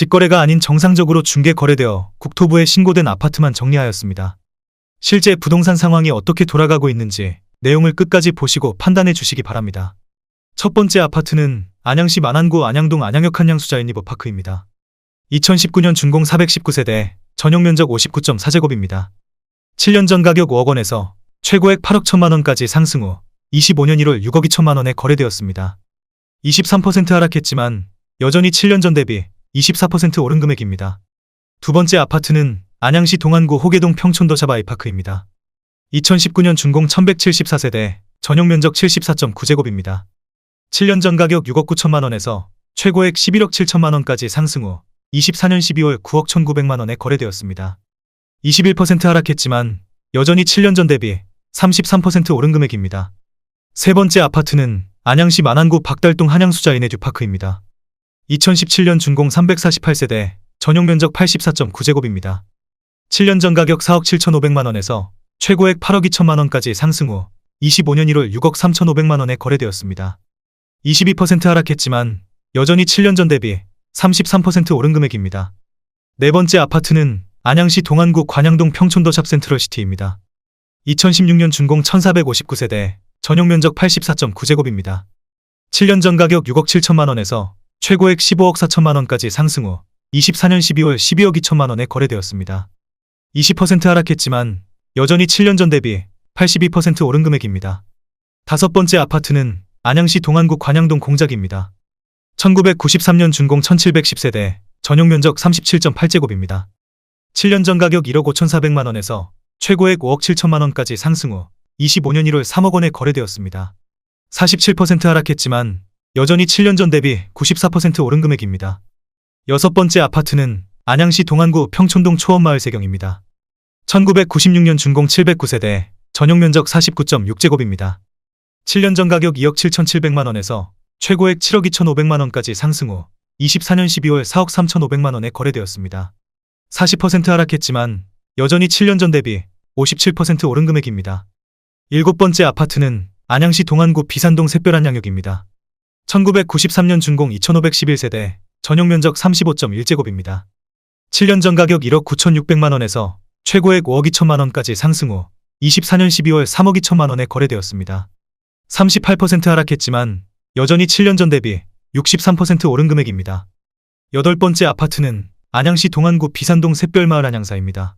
직거래가 아닌 정상적으로 중개 거래되어 국토부에 신고된 아파트만 정리하였습니다. 실제 부동산 상황이 어떻게 돌아가고 있는지 내용을 끝까지 보시고 판단해 주시기 바랍니다. 첫 번째 아파트는 안양시 만안구 안양동 안양역 한양수자유니버파크입니다. 2019년 준공 419세대, 전용면적 59.4제곱입니다. 7년 전 가격 5억 원에서 최고액 8억 1천만 원까지 상승 후 25년 1월 6억 2천만 원에 거래되었습니다. 23% 하락했지만 여전히 7년 전 대비 24% 오른 금액입니다. 두 번째 아파트는 안양시 동안구 호계동 평촌도샵 아이파크입니다. 2019년 준공 1174세대, 전용면적 74.9제곱입니다. 7년 전 가격 6억 9천만 원에서 최고액 11억 7천만 원까지 상승 후 24년 12월 9억 1,900만 원에 거래되었습니다. 21% 하락했지만 여전히 7년 전 대비 33% 오른 금액입니다. 세 번째 아파트는 안양시 만안구 박달동 한양수자이네듀파크입니다. 2017년 준공 348세대, 전용면적 84.9제곱입니다. 7년 전 가격 4억 7,500만 원에서 최고액 8억 2천만 원까지 상승 후 25년 1월 6억 3,500만 원에 거래되었습니다. 22% 하락했지만 여전히 7년 전 대비 33% 오른 금액입니다. 네 번째 아파트는 안양시 동안구 관양동 평촌도샵 센트럴시티입니다. 2016년 준공 1459세대, 전용면적 84.9제곱입니다. 7년 전 가격 6억 7천만 원에서 최고액 15억 4천만 원까지 상승 후 24년 12월 12억 2천만 원에 거래되었습니다. 20% 하락했지만 여전히 7년 전 대비 82% 오른 금액입니다. 다섯 번째 아파트는 안양시 동안구 관양동 공작입니다. 1993년 준공 1710세대, 전용면적 37.8제곱입니다. 7년 전 가격 1억 5,400만 원에서 최고액 5억 7천만 원까지 상승 후 25년 1월 3억 원에 거래되었습니다. 47% 하락했지만 여전히 7년 전 대비 94% 오른 금액입니다. 여섯 번째 아파트는 안양시 동안구 평촌동 초원마을세경입니다. 1996년 준공 709세대, 전용면적 49.6제곱입니다. 7년 전 가격 2억 7,700만 원에서 최고액 7억 2,500만 원까지 상승 후 24년 12월 4억 3,500만 원에 거래되었습니다. 40% 하락했지만 여전히 7년 전 대비 57% 오른 금액입니다. 일곱 번째 아파트는 안양시 동안구 비산동 샛별한양역입니다. 1993년 준공 2511세대, 전용면적 35.1제곱입니다. 7년 전 가격 1억 9,600만 원에서 최고액 5억 2천만 원까지 상승 후 24년 12월 3억 2천만 원에 거래되었습니다. 38% 하락했지만 여전히 7년 전 대비 63% 오른 금액입니다. 여덟 번째 아파트는 안양시 동안구 비산동 샛별마을 안양사입니다.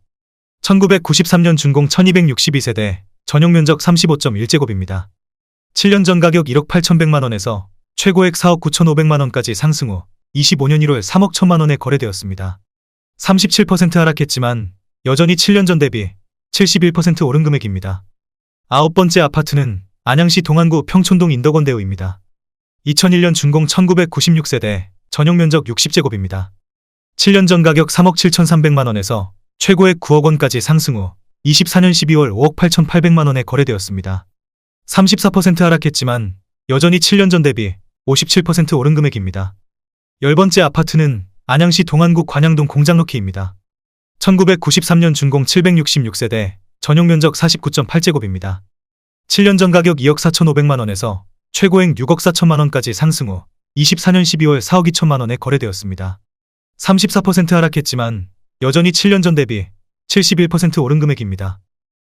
1993년 준공 1262세대, 전용면적 35.1제곱입니다. 7년 전 가격 1억 8,100만 원에서 최고액 4억 9,500만 원까지 상승 후 25년 1월 3억 1천만 원에 거래되었습니다. 37% 하락했지만 여전히 7년 전 대비 71% 오른 금액입니다. 아홉 번째 아파트는 안양시 동안구 평촌동 인덕원대우입니다. 2001년 준공 1996세대, 전용면적 60제곱입니다. 7년 전 가격 3억 7,300만 원에서 최고액 9억 원까지 상승 후 24년 12월 5억 8,800만 원에 거래되었습니다. 34% 하락했지만 여전히 7년 전 대비 57% 오른 금액입니다. 열 번째 아파트는 안양시 동안구 관양동 공장로키입니다. 1993년 준공 766세대, 전용면적 49.8제곱입니다. 7년 전 가격 2억 4,500만 원에서 최고액 6억 4천만 원까지 상승 후 24년 12월 4억 2천만 원에 거래되었습니다. 34% 하락했지만 여전히 7년 전 대비 71% 오른 금액입니다.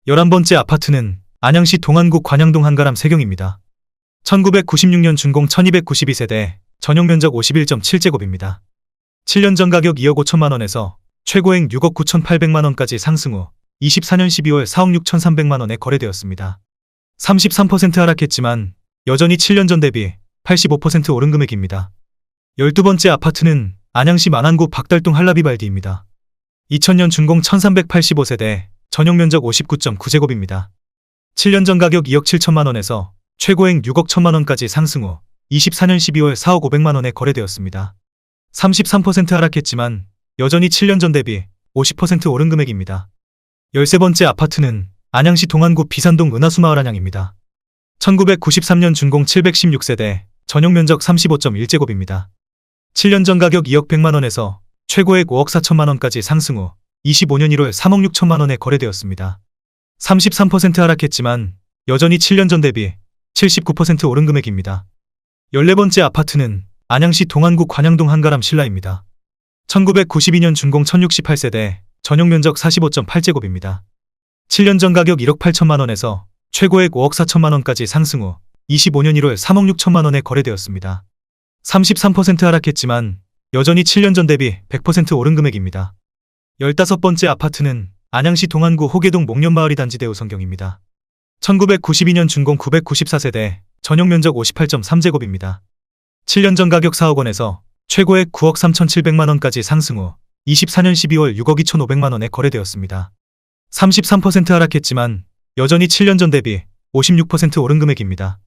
11번째 아파트는 안양시 동안구 관양동 한가람 세경입니다. 1996년 준공 1292세대, 전용면적 51.7제곱입니다. 7년 전 가격 2억 5천만 원에서 최고액 6억 9,800만 원까지 상승 후 24년 12월 4억 6,300만 원에 거래되었습니다. 33% 하락했지만 여전히 7년 전 대비 85% 오른 금액입니다. 12번째 아파트는 안양시 만안구 박달동 한라비발디입니다. 2000년 준공 1385세대, 전용면적 59.9제곱입니다. 7년 전 가격 2억 7천만 원에서 최고액 6억 1천만 원까지 상승 후 24년 12월 4억 500만 원에 거래되었습니다. 33% 하락했지만 여전히 7년 전 대비 50% 오른 금액입니다. 13번째 아파트는 안양시 동안구 비산동 은하수마을 안양입니다. 1993년 준공 716세대, 전용면적 35.1제곱입니다. 7년 전 가격 2억 100만 원에서 최고액 5억 4천만 원까지 상승 후 25년 1월 3억 6천만 원에 거래되었습니다. 33% 하락했지만 여전히 7년 전 대비 79% 오른 금액입니다. 14번째 아파트는 안양시 동안구 관양동 한가람 신라입니다. 1992년 준공 1068세대, 전용 면적 45.8제곱입니다. 7년 전 가격 1억 8천만 원에서 최고액 5억 4천만 원까지 상승 후 25년 1월 3억 6천만 원에 거래되었습니다. 33% 하락했지만 여전히 7년 전 대비 100% 오른 금액입니다. 15번째 아파트는 안양시 동안구 호계동 목련마을이 단지대 우성경입니다. 1992년 준공 994세대, 전용 면적 58.3제곱입니다. 7년 전 가격 4억 원에서 최고액 9억 3,700만 원까지 상승 후 24년 12월 6억 2,500만 원에 거래되었습니다. 33% 하락했지만 여전히 7년 전 대비 56% 오른 금액입니다.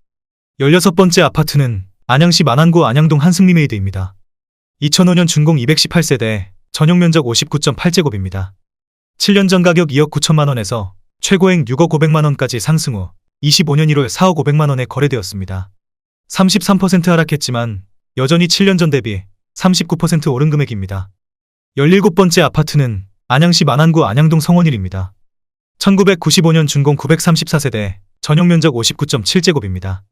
16번째 아파트는 안양시 만안구 안양동 한승리메이드입니다. 2005년 준공 218세대, 전용 면적 59.8제곱입니다. 7년 전 가격 2억 9천만 원에서 최고액 6억 500만 원까지 상승 후 25년 1월 4억 500만 원에 거래되었습니다. 33% 하락했지만 여전히 7년 전 대비 39% 오른 금액입니다. 17번째 아파트는 안양시 만안구 안양동 성원일입니다. 1995년 준공 934세대, 전용 면적 59.7제곱입니다.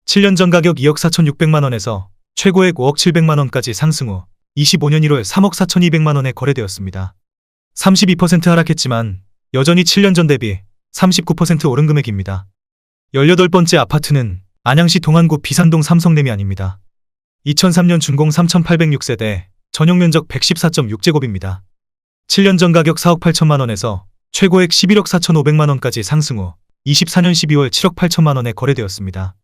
7년 전 가격 2억 4,600만 원에서 최고액 5억 700만 원까지 상승 후 25년 1월 3억 4,200만 원에 거래되었습니다. 32% 하락했지만 여전히 7년 전 대비 39% 오른 금액입니다. 18번째 아파트는 안양시 동안구 비산동 삼성레미안입니다. 2003년 준공 3,806세대, 전용 면적 114.6제곱입니다. 7년 전 가격 4억 8천만 원에서 최고액 11억 4,500만 원까지 상승 후 24년 12월 7억 8천만 원에 거래되었습니다.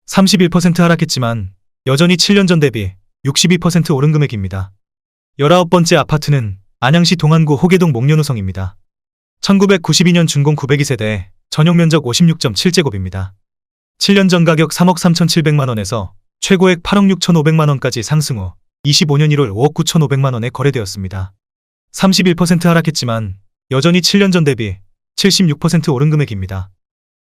31% 하락했지만 여전히 7년 전 대비 62% 오른 금액입니다. 19번째 아파트는 안양시 동안구 호계동 목련우성입니다. 1992년 준공 902세대, 전용 면적 56.7제곱입니다. 7년 전 가격 3억 3,700만 원에서 최고액 8억 6,500만 원까지 상승 후 25년 1월 5억 9,500만 원에 거래되었습니다. 31% 하락했지만 여전히 7년 전 대비 76% 오른 금액입니다.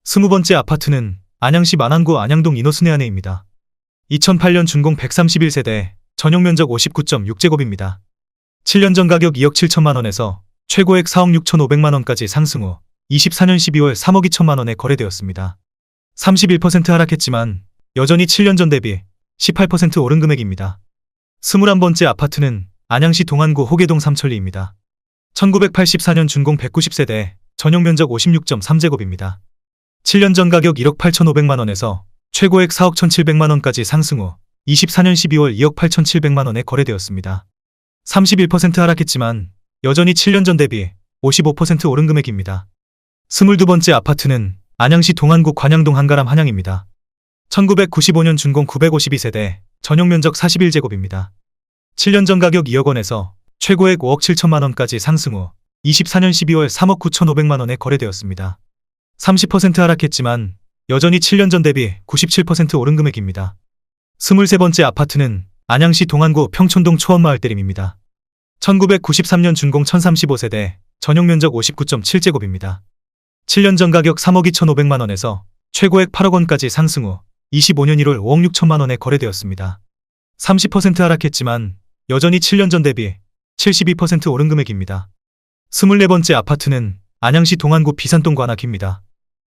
20번째 아파트는 안양시 만안구 안양동 인호순회안에입니다. 2008년 준공 131세대, 전용 면적 59.6제곱입니다. 7년 전 가격 2억 7천만 원에서 최고액 4억 6,500만 원까지 상승 후 24년 12월 3억 2천만 원에 거래되었습니다. 31% 하락했지만 여전히 7년 전 대비 18% 오른 금액입니다. 21번째 아파트는 안양시 동안구 호계동 삼천리입니다. 1984년 준공 190세대, 전용 면적 56.3제곱입니다. 7년 전 가격 1억 8,500만 원에서 최고액 4억 1,700만 원까지 상승 후 24년 12월 2억 8,700만 원에 거래되었습니다. 31% 하락했지만 여전히 7년 전 대비 55% 오른 금액입니다. 22번째 아파트는 안양시 동안구 관양동 한가람 한양입니다. 1995년 준공 952세대, 전용 면적 41제곱입니다. 7년 전 가격 2억 원에서 최고액 5억 7천만 원까지 상승 후 24년 12월 3억 9,500만 원에 거래되었습니다. 30% 하락했지만 여전히 7년 전 대비 97% 오른 금액입니다. 23번째 아파트는 안양시 동안구 평촌동 초원마을대림입니다. 1993년 준공 1035세대, 전용 면적 59.7제곱입니다. 7년 전 가격 3억 2,500만 원에서 최고액 8억 원까지 상승 후 25년 1월 5억 6천만 원에 거래되었습니다. 30% 하락했지만 여전히 7년 전 대비 72% 오른 금액입니다. 24번째 아파트는 안양시 동안구 비산동 관악입니다.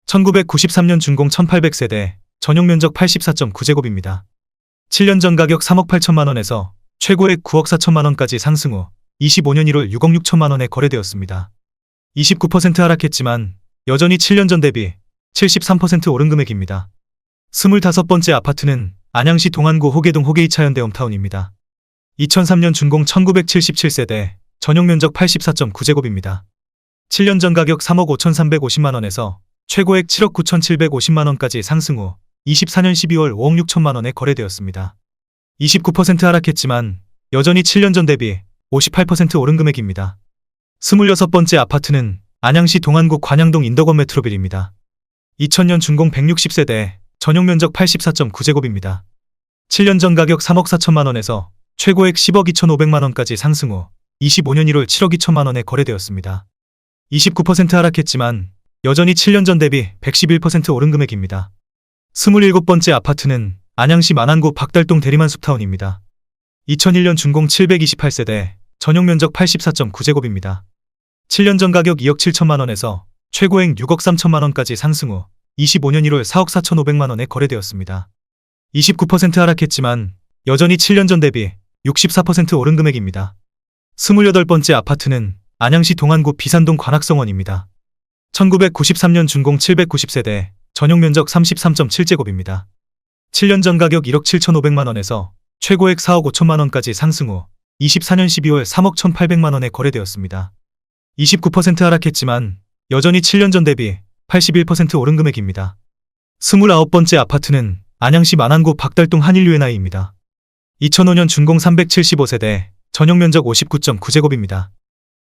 1993년 준공 1800세대, 전용 면적 84.9제곱입니다. 7년 전 가격 3억 8천만 원에서 최고액 9억 4천만 원까지 상승 후 25년 1월 6억 6천만 원에 거래되었습니다. 29% 하락했지만 여전히 7년 전 대비 73% 오른 금액입니다. 25번째 아파트는 안양시 동안구 호계동 호계이차현대 홈타운입니다. 2003년 준공 1977세대, 전용 면적 84.9제곱입니다. 7년 전 가격 3억 5,350만 원에서 최고액 7억 9,750만 원까지 상승 후 24년 12월 5억 6천만 원에 거래되었습니다. 29% 하락했지만 여전히 7년 전 대비 58% 오른 금액입니다. 26번째 아파트는 안양시 동안구 관양동 인덕원 메트로빌입니다. 2000년 준공 160세대, 전용 면적 84.9제곱입니다. 7년 전 가격 3억 4천만 원에서 최고액 10억 2,500만 원까지 상승 후 25년 1월 7억 2천만 원에 거래되었습니다. 29% 하락했지만 여전히 7년 전 대비 111% 오른 금액입니다. 27번째 아파트는 안양시 만안구 박달동 대리만 숲타운입니다. 2001년 준공 728세대, 전용 면적 84.9제곱입니다. 7년 전 가격 2억 7천만 원에서 최고액 6억 3천만 원까지 상승 후 25년 1월 4억 4,500만 원에 거래되었습니다. 29% 하락했지만 여전히 7년 전 대비 64% 오른 금액입니다. 28번째 아파트는 안양시 동안구 비산동 관악성원입니다. 1993년 준공 790세대, 전용 면적 33.7제곱입니다. 7년 전 가격 1억 7,500만원에서 최고액 4억 5천만원까지 상승 후 24년 12월 3억 1,800만원에 거래되었습니다. 29% 하락했지만 여전히 7년 전 대비 81% 오른 금액입니다. 29번째 아파트는 안양시 만안구 박달동 한일유엔아이입니다. 2005년 준공 375세대, 전용 면적 59.9제곱입니다.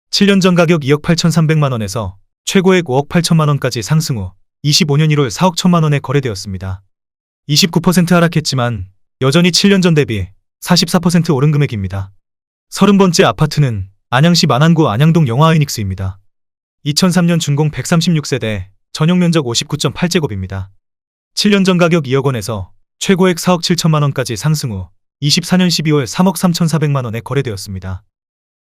7년 전 가격 2억 8,300만원에서 최고액 5억 8천만원까지 상승 후 25년 1월 4억 1천만원에 거래되었습니다. 29% 하락했지만 여전히 7년 전 대비 44% 오른 금액입니다. 30번째 아파트는 안양시 만안구 안양동 영화하이닉스입니다. 2003년 준공 136세대, 전용 면적 59.8제곱입니다. 7년 전 가격 2억 원에서 최고액 4억 7천만원까지 상승 후 24년 12월 3억 3,400만원에 거래되었습니다.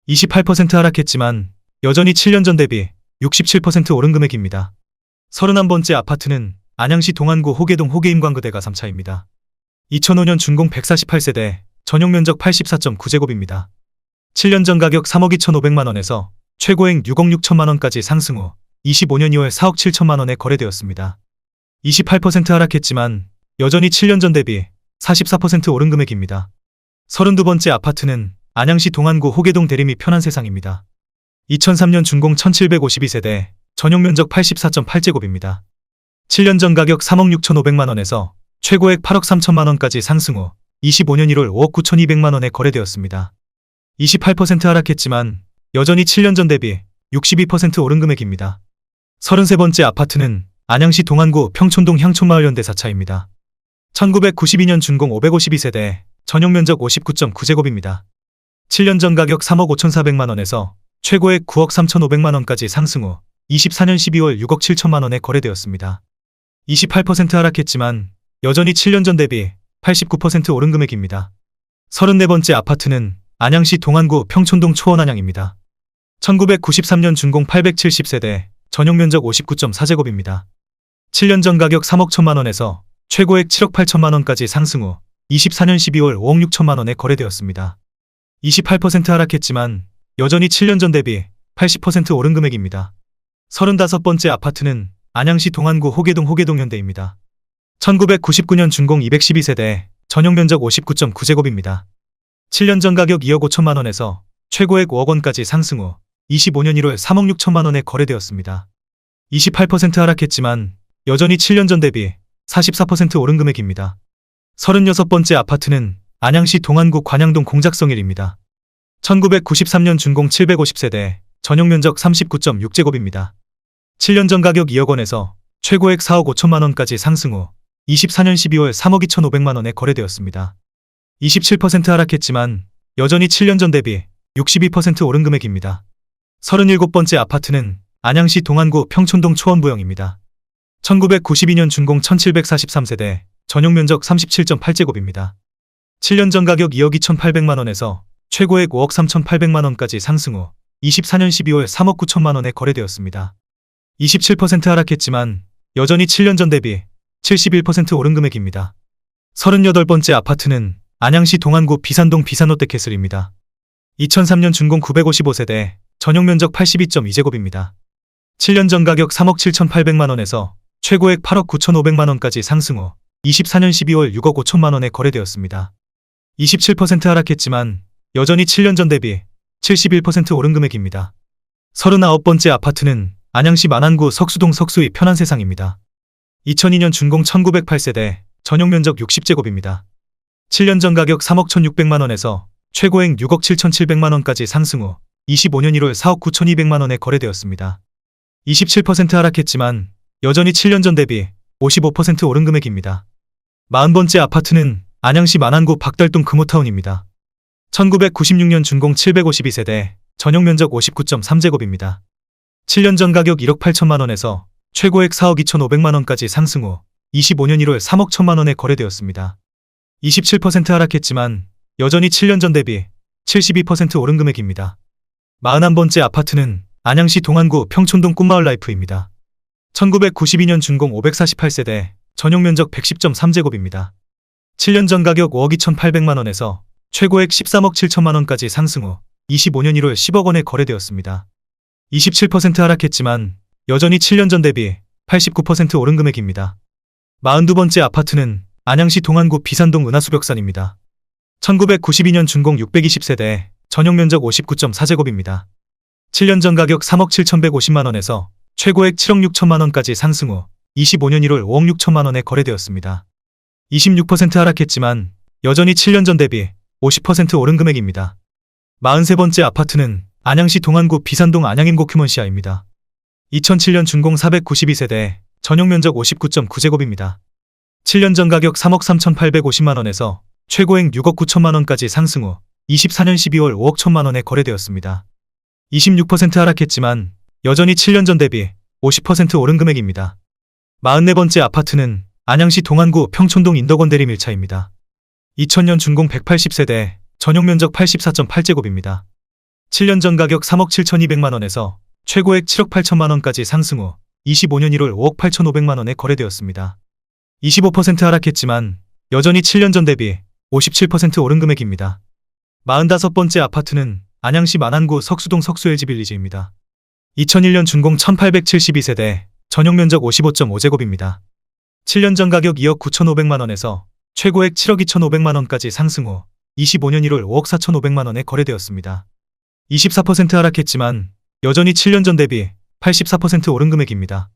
28% 하락했지만 여전히 7년 전 대비 67% 오른 금액입니다. 31번째 아파트는 안양시 동안구 호계동 호계임광그대가 3차입니다. 2005년 준공 148세대, 전용 면적 84.9제곱입니다. 7년 전 가격 3억 2,500만원에서 최고액 6억 6천만원까지 상승 후 25년 2월 4억 7천만원에 거래되었습니다. 28% 하락했지만 여전히 7년 전 대비 44% 오른 금액입니다. 32번째 아파트는 안양시 동안구 호계동 대림이 편한세상입니다. 2003년 준공 1752세대, 전용 면적 84.8제곱입니다. 7년 전 가격 3억 6,500만원에서 최고액 8억 3천만원까지 상승 후 25년 1월 5억 9,200만원에 거래되었습니다. 28% 하락했지만 여전히 7년 전 대비 62% 오른 금액입니다. 33번째 아파트는 안양시 동안구 평촌동 향촌마을 현대 4차입니다. 1992년 준공 552세대, 전용 면적 59.9제곱입니다. 7년 전 가격 3억 5,400만원에서 최고액 9억 3,500만원까지 상승 후 24년 12월 6억 7천만원에 거래되었습니다. 28% 하락했지만 여전히 7년 전 대비 89% 오른 금액입니다. 34번째 아파트는 안양시 동안구 평촌동 초원안양입니다. 1993년 준공 870세대, 전용 면적 59.4제곱입니다. 7년 전 가격 3억 1천만원에서 최고액 7억 8천만원까지 상승 후 24년 12월 5억 6천만원에 거래되었습니다. 28% 하락했지만 여전히 7년 전 대비 80% 오른 금액입니다. 35번째 아파트는 안양시 동안구 호계동 호계동현대입니다. 1999년 준공 212세대, 전용 면적 59.9제곱입니다. 7년 전 가격 2억 5천만원에서 최고액 5억 원까지 상승 후 25년 1월 3억 6천만원에 거래되었습니다. 28% 하락했지만 여전히 7년 전 대비 44% 오른 금액입니다. 36번째 아파트는 안양시 동안구 관양동 공작성일입니다. 1993년 준공 750세대, 전용 면적 39.6제곱입니다. 7년 전 가격 2억 원에서 최고액 4억 5천만원까지 상승 후 24년 12월 3억 2,500만원에 거래되었습니다. 27% 하락했지만 여전히 7년 전 대비 62% 오른 금액입니다. 37번째 아파트는 안양시 동안구 평촌동 초원부영입니다. 1992년 준공 1743세대, 전용 면적 37.8제곱입니다. 7년 전 가격 2억 2,800만원에서 최고액 5억 3,800만원까지 상승 후 24년 12월 3억 9천만원에 거래되었습니다. 27% 하락했지만 여전히 7년 전 대비 71% 오른 금액입니다. 38번째 아파트는 안양시 동안구 비산동 비산롯데캐슬입니다. 2003년 준공 955세대, 전용 면적 82.2제곱입니다. 7년 전 가격 3억 7,800만원에서 최고액 8억 9,500만원까지 상승 후 24년 12월 6억 5천만원에 거래되었습니다. 27% 하락했지만 여전히 7년 전 대비 71% 오른 금액입니다. 39번째 아파트는 안양시 만안구 석수동 석수이 편한세상입니다. 2002년 준공 1908세대, 전용 면적 60제곱입니다. 7년 전 가격 3억 1,600만원에서 최고액 6억 7,700만원까지 상승 후 25년 1월 4억 9,200만원에 거래되었습니다. 27% 하락했지만 여전히 7년 전 대비 55% 오른 금액입니다. 40번째 아파트는 안양시 만안구 박달동 금호타운입니다. 1996년 준공 752세대, 전용 면적 59.3제곱입니다. 7년 전 가격 1억 8천만원에서 최고액 4억 2,500만원까지 상승 후 25년 1월 3억 1천만원에 거래되었습니다. 27% 하락했지만 여전히 7년 전 대비 72% 오른 금액입니다. 41번째 아파트는 안양시 동안구 평촌동 꿈마을 라이프입니다. 1992년 준공 548세대, 전용 면적 110.3제곱입니다. 7년 전 가격 5억 2,800만원에서 최고액 13억 7천만원까지 상승 후 25년 1월 10억 원에 거래되었습니다. 27% 하락했지만 여전히 7년 전 대비 89% 오른 금액입니다. 42번째 아파트는 안양시 동안구 비산동 은하수벽산입니다. 1992년 준공 620세대, 전용 면적 59.4제곱입니다. 7년 전 가격 3억 7,150만 원에서 최고액 7억 6천만 원까지 상승 후 25년 1월 5억 6천만 원에 거래되었습니다. 26% 하락했지만 여전히 7년 전 대비 50% 오른 금액입니다. 43번째 아파트는 안양시 동안구 비산동 안양임고 큐먼시아입니다. 2007년 준공 492세대, 전용 면적 59.9제곱입니다. 7년 전 가격 3억 3,850만 원에서 최고액 6억 9천만 원까지 상승 후 24년 12월 5억 1천만 원에 거래되었습니다. 26% 하락했지만 여전히 7년 전 대비 50% 오른 금액입니다. 44번째 아파트는 안양시 동안구 평촌동 인덕원 대림 1차입니다. 2000년 준공 180세대, 전용 면적 84.8제곱입니다. 7년 전 가격 3억 7,200만 원에서 최고액 7억 8천만 원까지 상승 후 25년 1월 5억 8,500만 원에 거래되었습니다. 25% 하락했지만 여전히 7년 전 대비 57% 오른 금액입니다. 45번째 아파트는 안양시 만안구 석수동 석수LG빌리지입니다. 2001년 준공 1872세대, 전용 면적 55.5제곱입니다. 7년 전 가격 2억 9,500만 원에서 최고액 7억 2,500만 원까지 상승 후 25년 1월 5억 4,500만 원에 거래되었습니다. 24% 하락했지만 여전히 7년 전 대비 84% 오른 금액입니다.